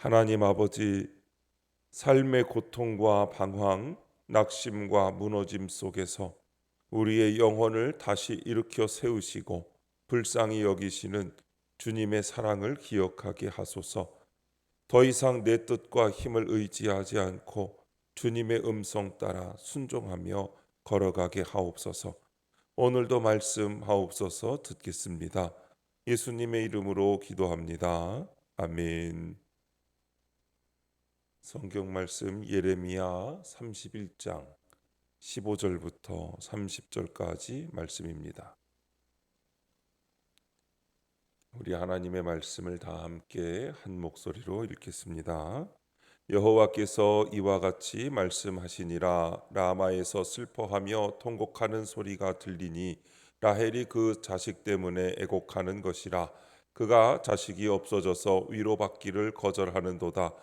하나님 아버지, 삶의 고통과 방황, 낙심과 무너짐 속에서 우리의 영혼을 다시 일으켜 세우시고 불쌍히 여기시는 주님의 사랑을 기억하게 하소서. 더 이상 내 뜻과 힘을 의지하지 않고 주님의 음성 따라 순종하며 걸어가게 하옵소서. 오늘도 말씀하옵소서. 듣겠습니다. 예수님의 이름으로 기도합니다. 아멘. 성경 말씀 예레미야 31장 15절부터 30절까지 말씀입니다. 우리 하나님의 말씀을 다 함께 한 목소리로 읽겠습니다. 여호와께서 이와 같이 말씀하시니라. 라마에서 슬퍼하며 통곡하는 소리가 들리니 라헬이 그 자식 때문에 애곡하는 것이라. 그가 자식이 없어져서 위로받기를 거절하는도다.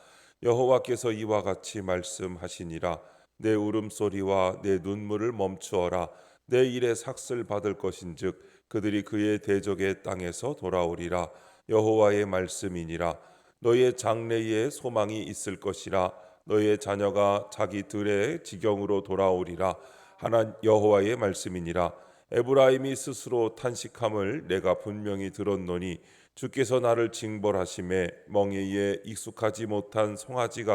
여호와께서 이와 같이 말씀하시니라. 내 울음소리와 내 눈물을 멈추어라. 내 일에 삭슬 받을 것인즉 그들이 그의 대적의 땅에서 돌아오리라. 여호와의 말씀이니라. 너의 장래에 소망이 있을 것이라. 너의 자녀가 자기 들의 지경으로 돌아오리라. 하나 여호와의 말씀이니라. 에브라임이 스스로 탄식함을 내가 분명히 들었노니 주께서 나를 징벌하심에 멍에에 익숙하지 못한 송아지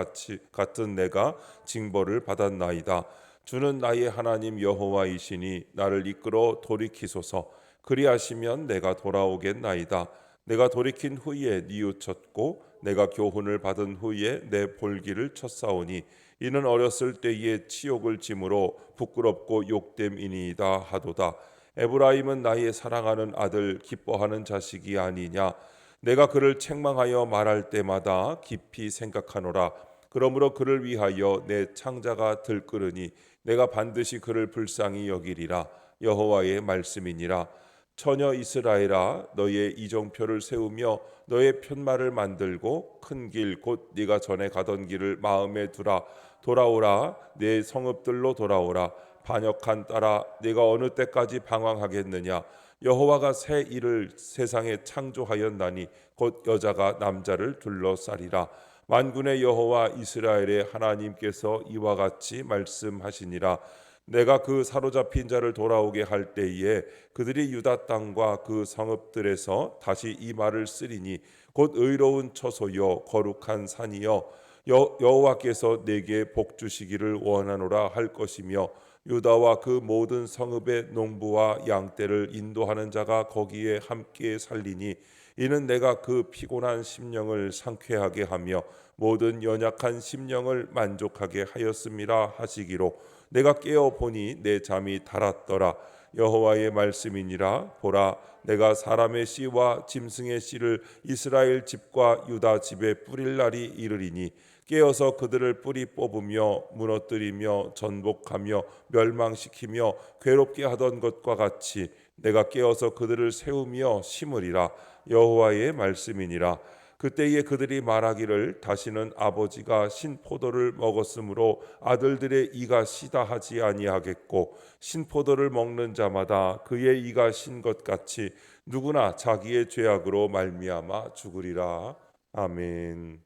같은 내가 징벌을 받았나이다. 주는 나의 하나님 여호와이시니 나를 이끌어 돌이키소서. 그리하시면 내가 돌아오겠나이다. 내가 돌이킨 후에 뉘우쳤고 내가 교훈을 받은 후에 내 볼기를 쳤사오니 이는 어렸을 때의 치욕을 짐으로 부끄럽고 욕됨이니이다 하도다. 에브라임은 나의 사랑하는 아들 기뻐하는 자식이 아니냐. 내가 그를 책망하여 말할 때마다 깊이 생각하노라. 그러므로 그를 위하여 내 창자가 들끓으니 내가 반드시 그를 불쌍히 여기리라. 여호와의 말씀이니라. 처녀 이스라엘아, 너의 이정표를 세우며 너의 편말을 만들고 큰 길 곧 네가 전에 가던 길을 마음에 두라. 돌아오라. 내 성읍들로 돌아오라. 반역한 딸아, 네가 어느 때까지 방황하겠느냐. 여호와가 새 일을 세상에 창조하였나니 곧 여자가 남자를 둘러싸리라. 만군의 여호와 이스라엘의 하나님께서 이와 같이 말씀하시니라. 내가 그 사로잡힌 자를 돌아오게 할 때에 그들이 유다 땅과 그 성읍들에서 다시 이 말을 쓰리니 곧 의로운 처소여 거룩한 산이여 여호와께서 내게 복 주시기를 원하노라 할 것이며 유다와 그 모든 성읍의 농부와 양떼를 인도하는 자가 거기에 함께 살리니 이는 내가 그 피곤한 심령을 상쾌하게 하며 모든 연약한 심령을 만족하게 하였음이라 하시기로 내가 깨어 보니 내 잠이 달았더라. 여호와의 말씀이니라. 보라, 내가 사람의 씨와 짐승의 씨를 이스라엘 집과 유다 집에 뿌릴 날이 이르리니 깨어서 그들을 뿌리 뽑으며 무너뜨리며 전복하며 멸망시키며 괴롭게 하던 것과 같이 내가 깨어서 그들을 세우며 심으리라. 여호와의 말씀이니라. 그때에 그들이 말하기를 다시는 아버지가 신포도를 먹었으므로 아들들의 이가 시다 하지 아니하겠고 신포도를 먹는 자마다 그의 이가 신 것 같이 누구나 자기의 죄악으로 말미암아 죽으리라. 아멘.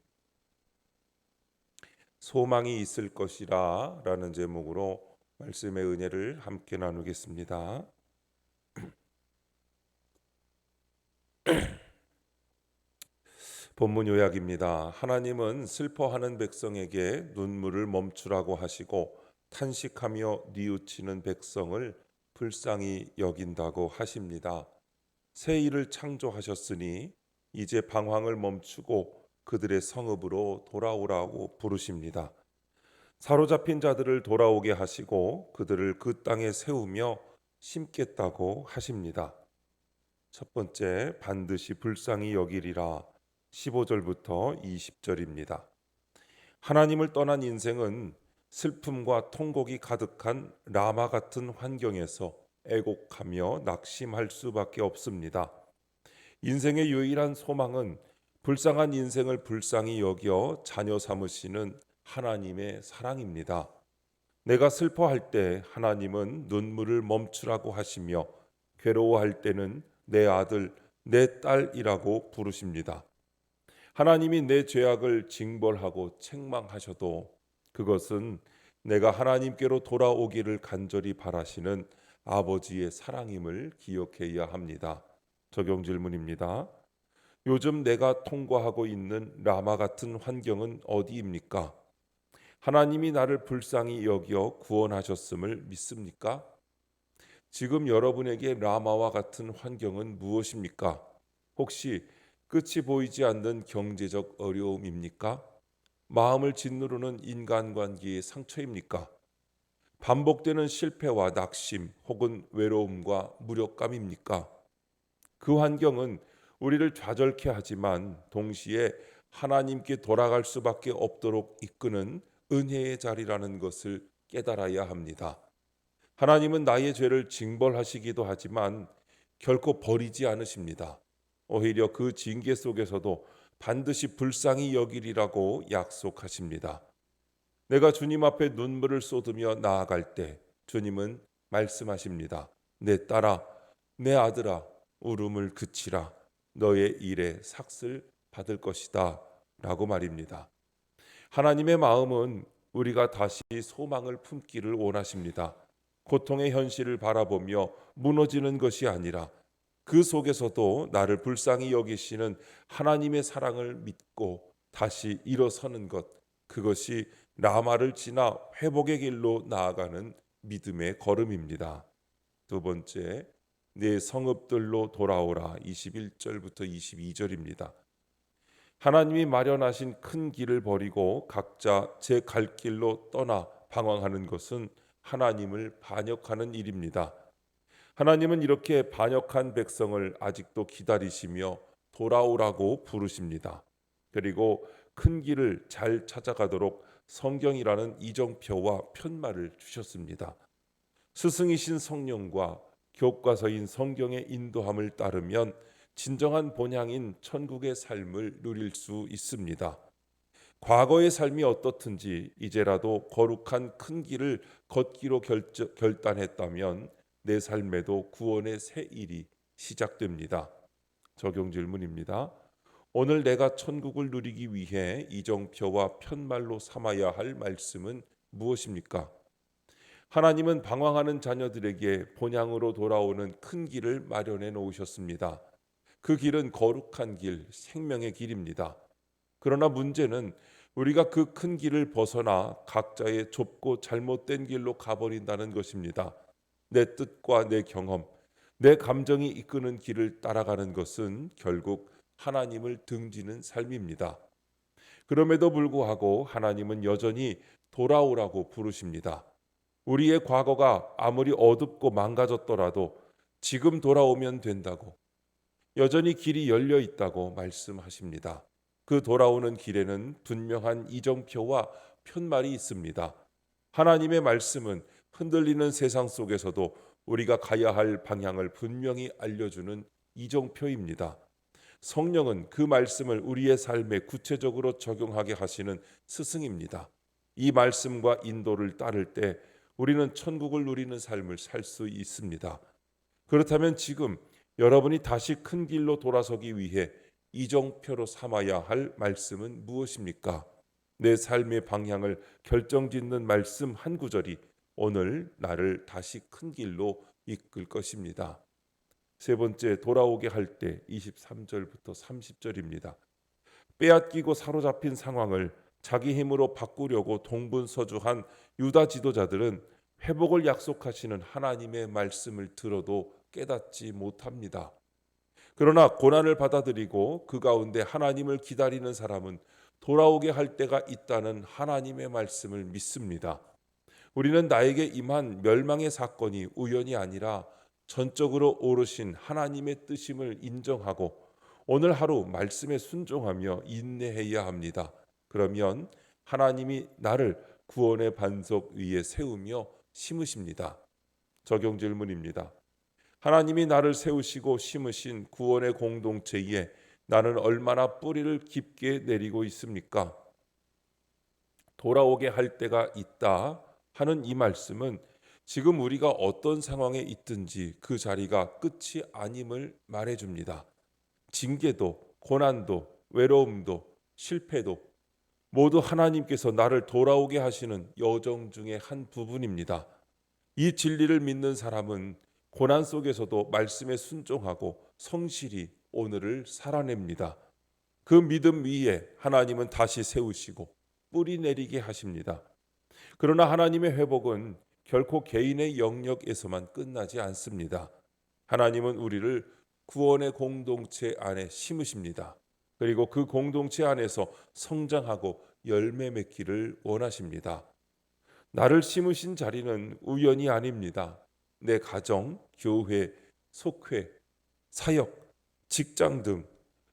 소망이 있을 것이라 라는 제목으로 말씀의 은혜를 함께 나누겠습니다. 본문 요약입니다. 하나님은 슬퍼하는 백성에게 눈물을 멈추라고 하시고 탄식하며 뉘우치는 백성을 불쌍히 여긴다고 하십니다. 새 일을 창조하셨으니 이제 방황을 멈추고 그들의 성읍으로 돌아오라고 부르십니다. 사로잡힌 자들을 돌아오게 하시고 그들을 그 땅에 세우며 심겠다고 하십니다. 첫 번째, 반드시 불쌍히 여기리라. 15절부터 20절입니다. 하나님을 떠난 인생은 슬픔과 통곡이 가득한 라마 같은 환경에서 애곡하며 낙심할 수밖에 없습니다. 인생의 유일한 소망은 불쌍한 인생을 불쌍히 여겨 자녀 삼으시는 하나님의 사랑입니다. 내가 슬퍼할 때 하나님은 눈물을 멈추라고 하시며 괴로워할 때는 내 아들, 내 딸이라고 부르십니다. 하나님이 내 죄악을 징벌하고 책망하셔도 그것은 내가 하나님께로 돌아오기를 간절히 바라시는 아버지의 사랑임을 기억해야 합니다. 적용 질문입니다. 요즘 내가 통과하고 있는 라마 같은 환경은 어디입니까? 하나님이 나를 불쌍히 여겨 구원하셨음을 믿습니까? 지금 여러분에게 라마와 같은 환경은 무엇입니까? 혹시 끝이 보이지 않는 경제적 어려움입니까? 마음을 짓누르는 인간관계의 상처입니까? 반복되는 실패와 낙심 혹은 외로움과 무력감입니까? 그 환경은 우리를 좌절케 하지만 동시에 하나님께 돌아갈 수밖에 없도록 이끄는 은혜의 자리라는 것을 깨달아야 합니다. 하나님은 나의 죄를 징벌하시기도 하지만 결코 버리지 않으십니다. 오히려 그 징계 속에서도 반드시 불쌍히 여기리라고 약속하십니다. 내가 주님 앞에 눈물을 쏟으며 나아갈 때 주님은 말씀하십니다. 내 딸아, 내 아들아, 울음을 그치라. 너의 일에 삭을 받을 것이다. 라고 말입니다. 하나님의 마음은 우리가 다시 소망을 품기를 원하십니다. 고통의 현실을 바라보며 무너지는 것이 아니라 그 속에서도 나를 불쌍히 여기시는 하나님의 사랑을 믿고 다시 일어서는 것, 그것이 라마를 지나 회복의 길로 나아가는 믿음의 걸음입니다. 두 번째, 내 성읍들로 돌아오라. 21절부터 22절입니다. 하나님이 마련하신 큰 길을 버리고 각자 제 갈 길로 떠나 방황하는 것은 하나님을 반역하는 일입니다. 하나님은 이렇게 반역한 백성을 아직도 기다리시며 돌아오라고 부르십니다. 그리고 큰 길을 잘 찾아가도록 성경이라는 이정표와 편말을 주셨습니다. 스승이신 성령과 교과서인 성경의 인도함을 따르면 진정한 본향인 천국의 삶을 누릴 수 있습니다. 과거의 삶이 어떻든지 이제라도 거룩한 큰 길을 걷기로 결단했다면 내 삶에도 구원의 새 일이 시작됩니다. 적용 질문입니다. 오늘 내가 천국을 누리기 위해 이정표와 편말로 삼아야 할 말씀은 무엇입니까? 하나님은 방황하는 자녀들에게 본향으로 돌아오는 큰 길을 마련해 놓으셨습니다. 그 길은 거룩한 길, 생명의 길입니다. 그러나 문제는 우리가 그 큰 길을 벗어나 각자의 좁고 잘못된 길로 가버린다는 것입니다. 내 뜻과 내 경험, 내 감정이 이끄는 길을 따라가는 것은 결국 하나님을 등지는 삶입니다. 그럼에도 불구하고 하나님은 여전히 돌아오라고 부르십니다. 우리의 과거가 아무리 어둡고 망가졌더라도 지금 돌아오면 된다고, 여전히 길이 열려 있다고 말씀하십니다. 그 돌아오는 길에는 분명한 이정표와 편말이 있습니다. 하나님의 말씀은 흔들리는 세상 속에서도 우리가 가야 할 방향을 분명히 알려주는 이정표입니다. 성령은 그 말씀을 우리의 삶에 구체적으로 적용하게 하시는 스승입니다. 이 말씀과 인도를 따를 때 우리는 천국을 누리는 삶을 살 수 있습니다. 그렇다면 지금 여러분이 다시 큰 길로 돌아서기 위해 이정표로 삼아야 할 말씀은 무엇입니까? 내 삶의 방향을 결정짓는 말씀 한 구절이 오늘 나를 다시 큰 길로 이끌 것입니다. 세 번째, 돌아오게 할 때 23절부터 30절입니다. 빼앗기고 사로잡힌 상황을 자기 힘으로 바꾸려고 동분서주한 유다 지도자들은 회복을 약속하시는 하나님의 말씀을 들어도 깨닫지 못합니다. 그러나 고난을 받아들이고 그 가운데 하나님을 기다리는 사람은 돌아오게 할 때가 있다는 하나님의 말씀을 믿습니다. 우리는 나에게 임한 멸망의 사건이 우연이 아니라 전적으로 오르신 하나님의 뜻임을 인정하고 오늘 하루 말씀에 순종하며 인내해야 합니다. 그러면 하나님이 나를 구원의 반석 위에 세우며 심으십니다. 적용 질문입니다. 하나님이 나를 세우시고 심으신 구원의 공동체에 나는 얼마나 뿌리를 깊게 내리고 있습니까? 돌아오게 할 때가 있다 하는 이 말씀은 지금 우리가 어떤 상황에 있든지 그 자리가 끝이 아님을 말해줍니다. 징계도 고난도 외로움도 실패도 모두 하나님께서 나를 돌아오게 하시는 여정 중의 한 부분입니다. 이 진리를 믿는 사람은 고난 속에서도 말씀에 순종하고 성실히 오늘을 살아냅니다. 그 믿음 위에 하나님은 다시 세우시고 뿌리 내리게 하십니다. 그러나 하나님의 회복은 결코 개인의 영역에서만 끝나지 않습니다. 하나님은 우리를 구원의 공동체 안에 심으십니다. 그리고 그 공동체 안에서 성장하고 열매 맺기를 원하십니다. 나를 심으신 자리는 우연이 아닙니다. 내 가정, 교회, 속회, 사역, 직장 등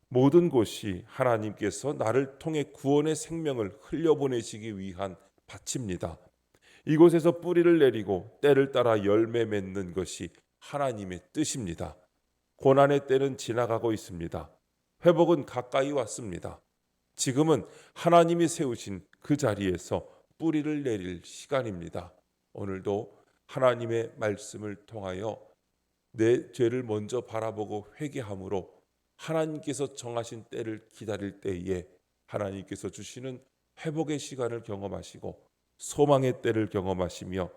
모든 곳이 하나님께서 나를 통해 구원의 생명을 흘려보내시기 위한 밭입니다. 이곳에서 뿌리를 내리고 때를 따라 열매 맺는 것이 하나님의 뜻입니다. 고난의 때는 지나가고 있습니다. 회복은 가까이 왔습니다. 지금은 하나님이 세우신 그 자리에서 뿌리를 내릴 시간입니다. 오늘도 하나님의 말씀을 통하여 내 죄를 먼저 바라보고 회개함으로 하나님께서 정하신 때를 기다릴 때에 하나님께서 주시는 회복의 시간을 경험하시고 소망의 때를 경험하시며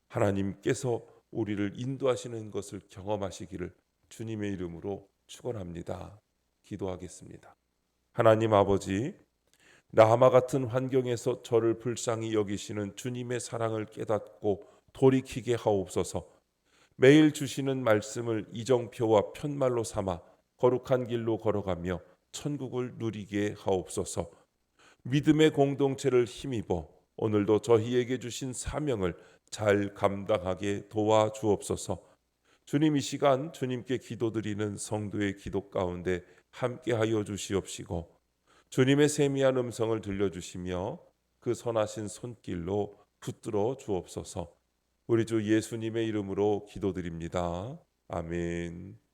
하나님께서 우리를 인도하시는 것을 경험하시기를 주님의 이름으로 축원합니다. 기도하겠습니다. 하나님 아버지, 라마 같은 환경에서 저를 불쌍히 여기시는 주님의 사랑을 깨닫고 돌이키게 하옵소서. 매일 주시는 말씀을 이정표와 편말로 삼아 거룩한 길로 걸어가며 천국을 누리게 하옵소서. 믿음의 공동체를 힘입어 오늘도 저희에게 주신 사명을 잘 감당하게 도와주옵소서. 주님, 이 시간 주님께 기도드리는 성도의 기도 가운데 함께하여 주시옵시고 주님의 세미한 음성을 들려주시며 그 선하신 손길로 붙들어 주옵소서. 우리 주 예수님의 이름으로 기도드립니다. 아멘.